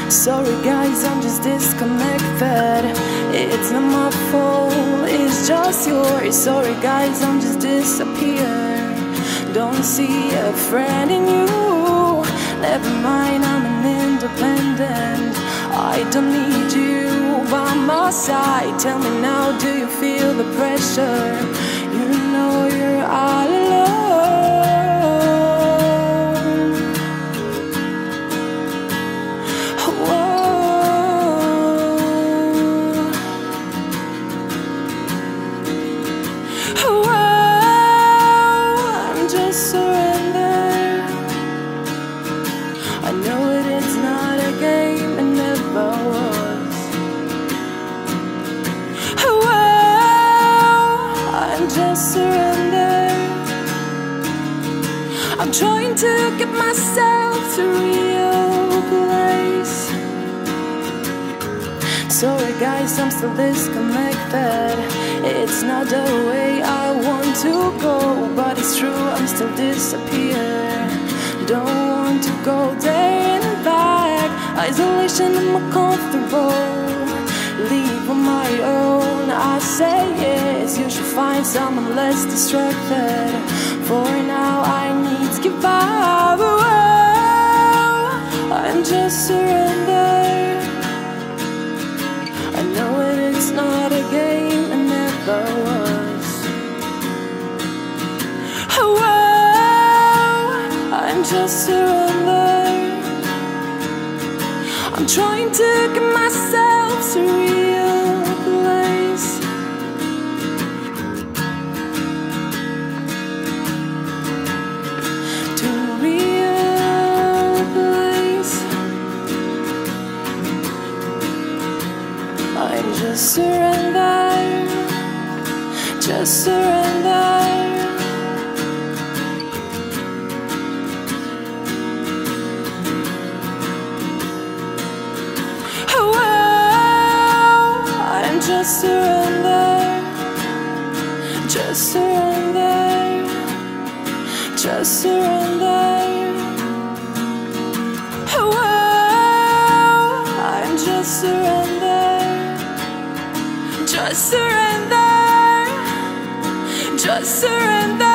Sorry guys, I'm just disconnected. It's not my fault, it's just yours. Sorry guys, I'm just disappeared. Don't see a friend in you. Never mind, I'm an independent. I don't need you by my side. Tell me now, do you feel the pressure? You know you're all alone. Surrender. I know it is not a game, it never was. Oh, I'm just surrendered. I'm trying to get myself to a real place. Sorry guys, I'm still disconnected. It's not the way I want to go, but it's true, I'm still disappeared. Don't want to go there and back. Isolation, I'm uncomfortable. Leave on my own, I say yes. You should find someone less distracted. For now, I need to give up. I'm just surrendered. I know it is not a game, and never was. Oh, I'm just surrendered. I'm trying to get myself to a real place. To a real place. I'm just surrendered. Just surrender. Just surrender, just surrender, just surrender. Oh, I'm just surrender, just surrender, just surrender.